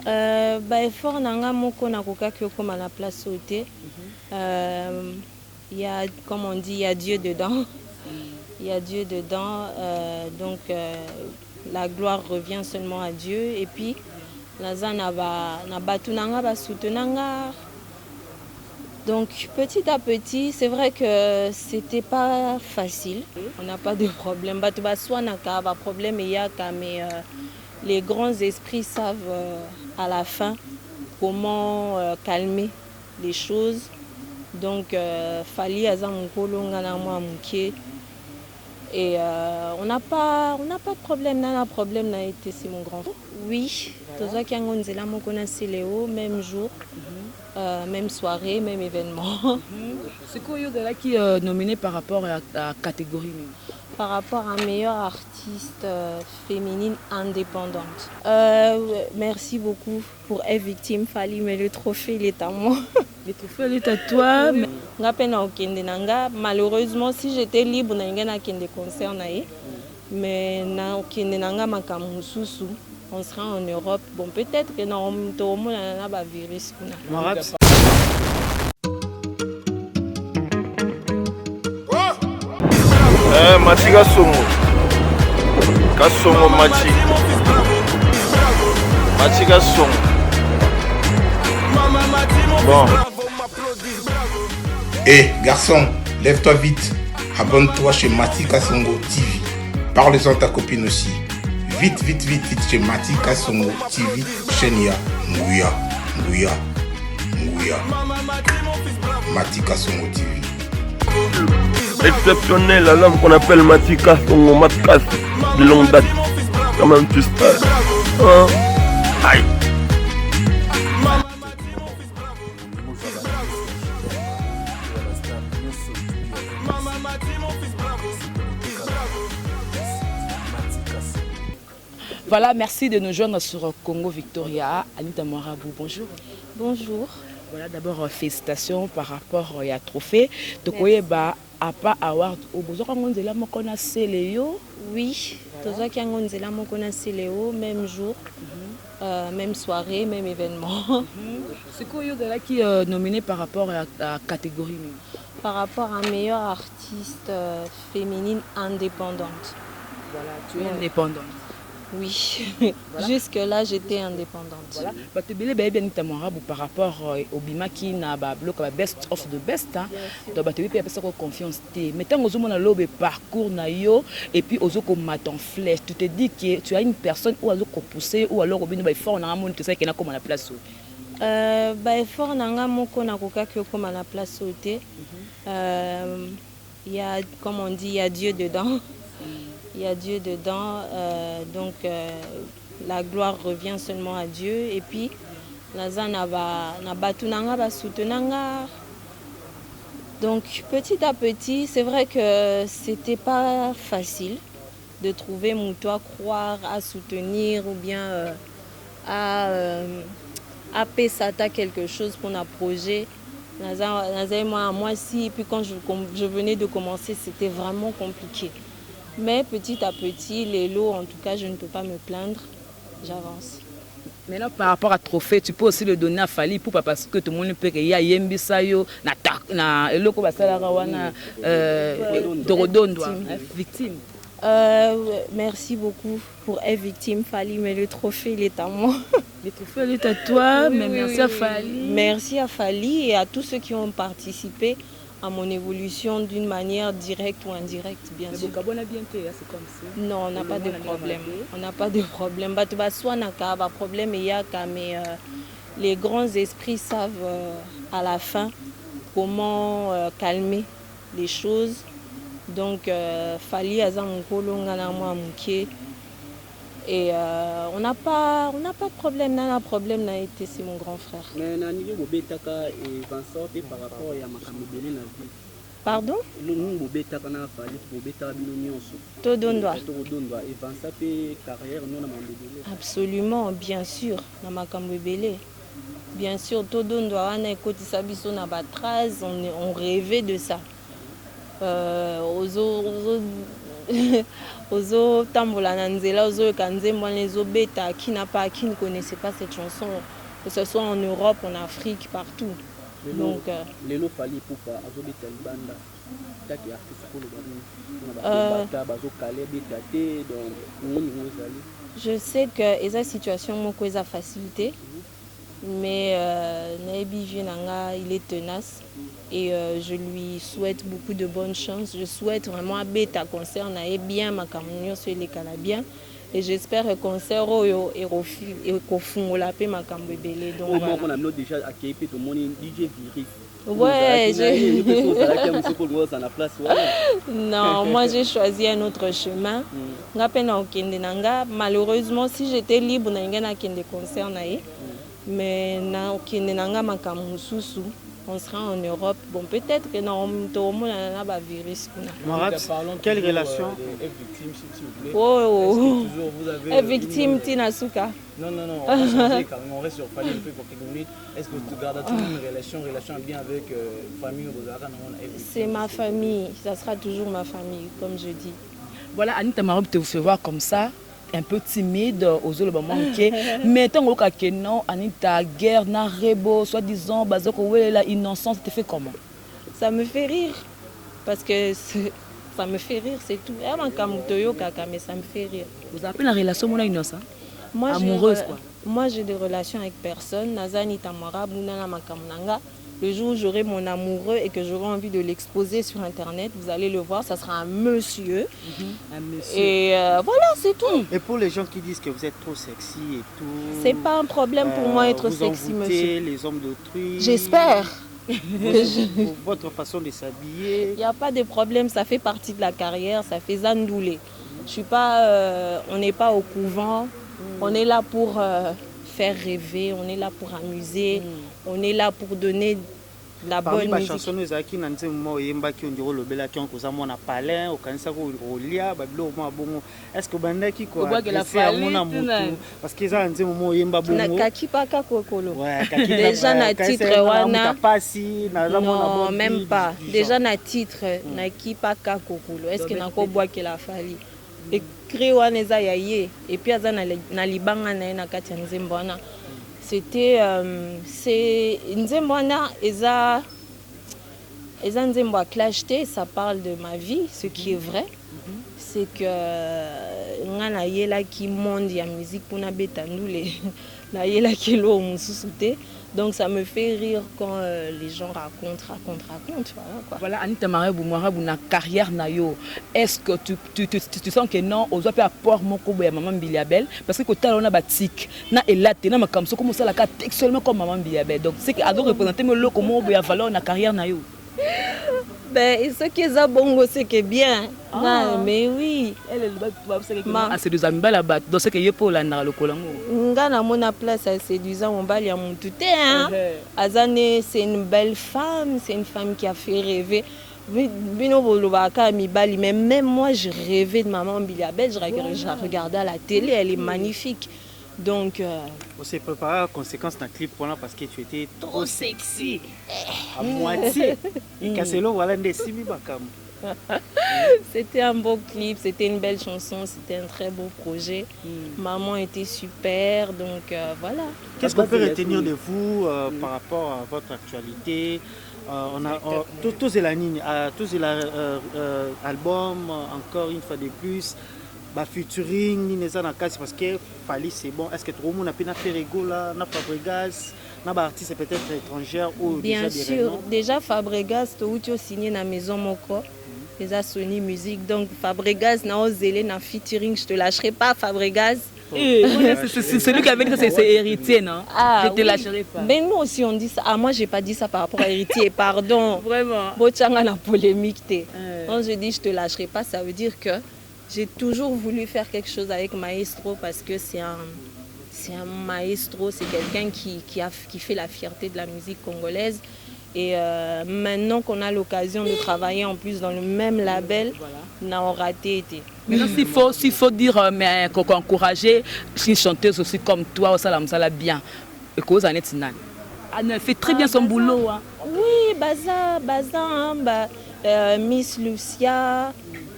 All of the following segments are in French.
Effort nanga moko na kokaki okoma na place sauté. Il y a, comme on dit, il y a Dieu dedans. Il y a Dieu dedans. La gloire revient seulement à Dieu. Et puis, naza na batu nanga ba soutenanga. Donc petit à petit, c'est vrai que c'était pas facile. On n'a pas de problème. Batu ba swanaka ba problème yaka, mais les grands esprits savent à la fin comment calmer les choses. Donc, Fali Azamukolo Nganamwa Mouké. Et on n'a pas de problème. Nana problème n'a été, c'est mon grand frère. Oui, Toza Kiangonzela Mokonasi Léo, même jour, même soirée, même événement. C'est quoi qui est nominé par rapport à la catégorie? Par rapport à meilleure artiste féminine indépendante. Merci beaucoup pour être victime, Fali, mais le trophée, il est à moi. Le trophée, il est à toi. Malheureusement, si j'étais libre, je n'aurais pas de concert. Mais on sera en Europe. Bon, peut-être que nous avons un virus. Mati Kasongo Mati Kasongo. Bon. Garçon, lève-toi vite. Abonne-toi chez Mati Kasongo TV. Parle-en à ta copine aussi. Vite chez Mati Kasongo TV. Chenia, Ngouya. Mati Kasongo TV. Exceptionnel, la lame qu'on appelle Matika, son Matkas de longue date. Quand même, tu sais. Aïe. Voilà, merci de nous joindre sur Congo Victoria. Anita Moirabou, bonjour. Bonjour. Voilà, d'abord, félicitations par rapport à trophée. Donc, à pas award au besoin de la mokona Léo. Oui, Toza Kiangonzela Mokona Léo, même jour, même soirée, même événement. C'est quoi qui est nominé par rapport à la catégorie? Par rapport à meilleure artiste féminine indépendante. Voilà, tu es indépendante. Oui, voilà. Jusque-là, j'étais indépendante. Voilà. Par rapport au Bima qui n'a pas le best of the best, donc tu peux confiance. Mais tant que tu as parcours et puis aux autres en flèche, tu te dis que tu as une personne ou alors pousser ou alors au fort on a un monde qui est comme à la place. Fort nanga moko na kokaki comme à la place sauté. Il y a, comme on dit, il y a Dieu dedans. Il y a Dieu dedans, la gloire revient seulement à Dieu. Et puis, naza na batu nanga ba soutenanga. Donc, petit à petit, c'est vrai que c'était pas facile de trouver mon toit, croire, à soutenir ou bien à pesata quelque chose pour un projet. Naza et moi si, et puis quand je venais de commencer, c'était vraiment compliqué. Mais petit à petit, les lots, en tout cas, je ne peux pas me plaindre. J'avance. Maintenant, par rapport à trophée, tu peux aussi le donner à Fali pour parce que tout le monde peut qu'il y a Yembisayo, na eloko basala wana victime. Merci beaucoup pour être victime, Fali, mais le trophée, il est à moi. Le trophée, il est à toi, mais merci à Fali. Merci à Fali et à tous ceux qui ont participé à mon évolution d'une manière directe ou indirecte, bien sûr. C'est comme ça. Non, on n'a pas de problème. On n'a pas de problème. Mais les grands esprits savent à la fin comment calmer les choses. Donc, Fali Azamukolo Nganamwa Mouké. Et on n'a pas de problème. Nana problème n'a été, c'est mon grand frère. Pardon? Todondwa. Absolument, bien sûr. Bien sûr, Todondwa, on rêvait de ça. Ozo tambola na nzela ozo kanzembo les obeta qui ne connaissait pas cette chanson, que ce soit en Europe, en Afrique, partout. Donc Lelo fali poupa azobeta libanda taki artiste pour le bazo calé betaté donc je sais que esa situation moko esa facilité, mais Naebi Vienanga il est tenace et je lui souhaite beaucoup de bonnes chances. Je souhaite vraiment un bêta concert nae bien ma camunion sur les Calabiens et j'espère que concert oyo ekofungola pe makambo ebele. Donc voilà. On a déjà accueilli tout le monde DJ Viris. Ouais, non, moi j'ai choisi un autre chemin. Malheureusement, si j'étais libre, je des concerts. Mais on sera en Europe. Bon, peut-être que non, on a virus. Quelle relation victime Tinasuka. Non, on va changer quand même, on reste sur famille un peu pour quelques minutes. Est-ce que tu gardes toujours une relation bien avec famille? C'est ma famille, ça sera toujours ma famille, comme je dis. Voilà, Anita Marob te fait voir comme ça, un peu timide, aux autres manqué. Mais tant que non, Anita, guerre, narebo, soi-disant, bazoko, la innocence, te fait comment? Ça me fait rire, parce que ça me fait rire, c'est tout. Mais ça me fait rire. Vous appelez la relation mon innocent? Amoureuse quoi. Moi j'ai des relations avec personne. Nazani Tamara, Bounana Makamnanga. Le jour où j'aurai mon amoureux et que j'aurai envie de l'exposer sur internet, vous allez le voir, ça sera un monsieur. Un monsieur. Et voilà, c'est tout. Et pour les gens qui disent que vous êtes trop sexy et tout. C'est pas un problème pour moi être sexy, monsieur. Les hommes d'autrui. J'espère. Votre façon de s'habiller. Il n'y a pas de problème, ça fait partie de la carrière, ça fait zandoulé. Je suis pas, on n'est pas au couvent. On est là pour faire rêver, on est là pour amuser, on est là pour donner la bonne musique. Chanson nous a qui n'a pas moi yemba qui on dirait le bel qui on cause mon palin au cancer au lia bablo moi bon est-ce que banda qui quoi parce que ça nze mo yemba bon na kaki paka kokolo ouais kaki déjà na titre wana non même pas déjà na titre na ki paka kokolo est-ce que na ko bois que la fali écrit wana eza yaye et puis aza na libanga na na kati nzembo wana. C'était c'est nzembo wana eza nzembo a clarté, ça parle de ma vie, ce qui est vrai. C'est que ngana yela ki monde ya musique pour na betandule na yela ki lo mususute. Donc ça me fait rire quand les gens racontent. Voilà, quoi. Voilà, Anita Marob na carrière na yo. Est-ce que tu sens que non, on doit faire apport mon kobo ya maman Biliabel parce que quand on a batik na elate na makamso comme ça la carte seulement comme maman Biliabel. Donc c'est que ado représenter me lo comment ya valeur na carrière na yo. Ben, ce qui est bongo, c'est que bien. Ah. Mais oui. C'est des amis là-bas. Donc, c'est que je peux aller dans le Colango. Ngana mona place à séduisant mon bal ya mon touté. Azane, c'est une belle femme. C'est une femme qui a fait rêver. Mais même moi, je rêvais de maman Biliabel. Je regardais à la télé. Elle est magnifique. Donc, on s'est préparé à conséquence dans le clip parce que tu étais trop sexy. À moitié. Et Casselo, voilà des simi bakam. C'était un beau clip, c'était une belle chanson, c'était un très beau projet. Maman était super, donc voilà. Qu'est-ce qu'on peut retenir de vous par rapport à votre actualité? On a tous la ligne, tous l'album, encore une fois de plus. Featuring parce que Fali c'est bon. Est-ce que tout le monde a pu faire Regola, na Fabregas, na artiste peut-être étrangère ou bien sûr, déjà Fabregas tu as signé na maison moko. Les Sony Music donc Fabregas na osé na featuring, je te lâcherai pas Fabregas. C'est celui qui avait dit que c'est héritier, non? Ah, je te lâcherai pas. Mais nous aussi on dit ça. Ah, moi j'ai pas dit ça par rapport à héritier, pardon. Vraiment. Bochanga na polémique. Quand je dis je te lâcherai pas, ça veut dire que j'ai toujours voulu faire quelque chose avec Maestro parce que c'est un maestro, c'est quelqu'un qui fait la fierté de la musique congolaise. Et maintenant qu'on a l'occasion de travailler en plus dans le même label, on a raté été. Maintenant, s'il faut dire, mais encourager une chanteuse aussi comme toi, ça la bien. Et cause Annette Sinan. Elle fait très bien son boulot. Hein. Oui, Baza, Miss Lucia.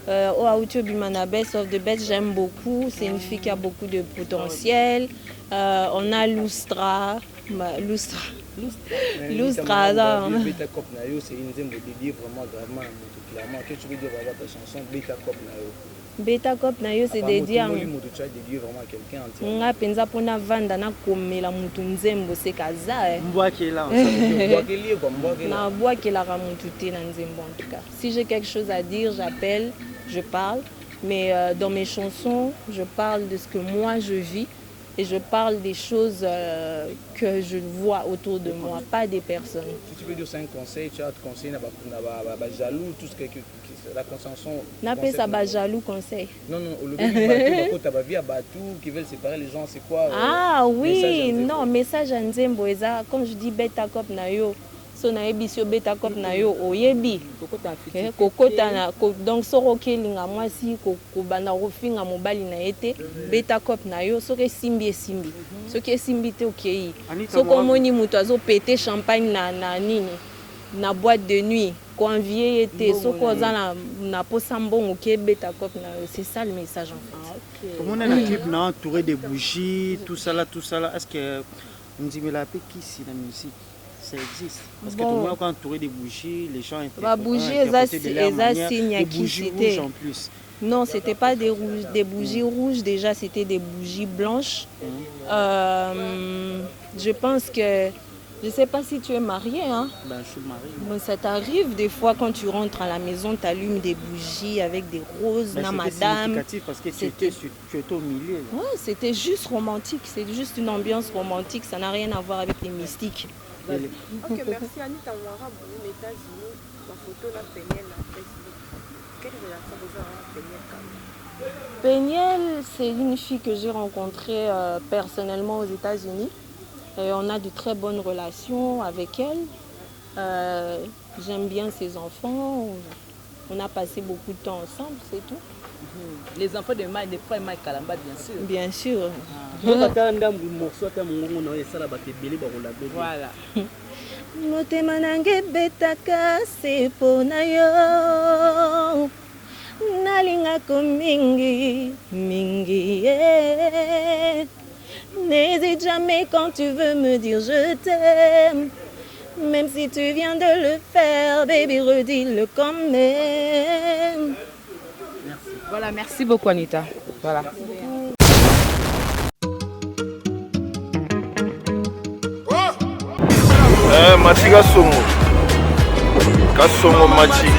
Aouti Obimana Best of the Best, j'aime beaucoup. C'est une fille qui a beaucoup de potentiel. On a Lustra. Lustra, c'est une zone de dédier vraiment gravement clairement. Qu'est-ce que tu veux dire avoir ta chanson Beta Cop Nayo? Beta Cop Nayo, c'est dédié à dédié vraiment à quelqu'un entier. Nga penza pona vanda na komela mutu nzembo se kaza. Mboa qui est là. Na bois qui la ramutu te na nzembo en tout cas. Si j'ai quelque chose à dire, j'appelle, je parle. Mais dans mes chansons, je parle de ce que moi je vis. Et je parle des choses que je vois autour de moi, pas des personnes. Si tu veux dire 5 conseils, tu as te conseiller na jaloux, tout ce que la conscience. N'a pas ça jaloux conseil. Non, le bateau, tu as vie à bateau qui veulent séparer les gens, c'est quoi? Ah oui, non, message à Nzembo, comme je dis, beta cop na yo. So na ebisio beta cop na yo oyebi. Kokota na donc soro kelinga mwasi ko banda rofinga mobali na ete beta cop na yo soke simbi esimbi. Soke simbi te okei. Soko moni mutu azo péter champagne na nini na boîte de nuit. Convier ete soko za na posa mbongo ke beta cop na yo. C'est ça le message en fait. Comment on a un clip na entouré de bougies, tout ça là. Est-ce que on dit mais la paix qui si la musique? Ça existe. Parce que tout le monde, quand entouré des bougies, les gens interprétaient des bougies rouges en plus. Non, c'était pas des bougies rouges, déjà c'était des bougies blanches. Je pense que, je sais pas si tu es marié, hein? Ben, je suis marié. Bon, ça t'arrive des fois quand tu rentres à la maison, tu allumes des bougies avec des roses, na madame. C'était significatif parce que tu étais au milieu. Ouais, c'était juste romantique, c'est juste une ambiance romantique, ça n'a rien à voir avec les mystiques. Ok, merci Anita Ouara pour les États-Unis. La photo là, Peniel à Facebook. Quelle relation vous avez avec Peniel? Peniel, c'est une fille que j'ai rencontrée personnellement aux États-Unis. Et on a de très bonnes relations avec elle. J'aime bien ses enfants. On a passé beaucoup de temps ensemble, c'est tout. Les enfants de frère Mike Kalamba, bien sûr. Bien sûr. Voilà. Motema nange betaka sepona yo nalinga ko mingi mingi n'hésite jamais quand tu veux me dire je t'aime. Même si tu viens de le faire, baby, redis-le quand même. Merci. Voilà, merci beaucoup Anita. Voilà. Mati Kasongo. Kasongo Mati.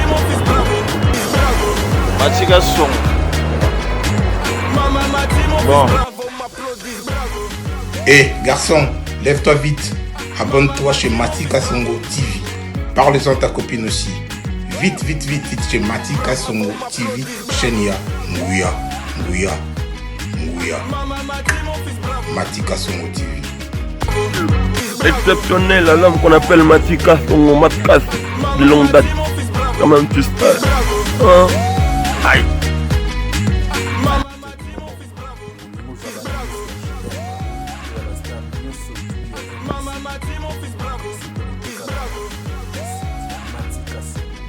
Mati Kasongo. Bon. Hé, garçon, lève-toi vite. Abonne-toi chez Mati Kasongo TV. Parle-en à ta copine aussi. Vite chez Mati Kasongo TV. Chenia, Ngouya. Mati Kasongo TV. Exceptionnel, l'homme qu'on appelle Matika, son Matkas, de longue date. Quand même, tu sais. Aïe.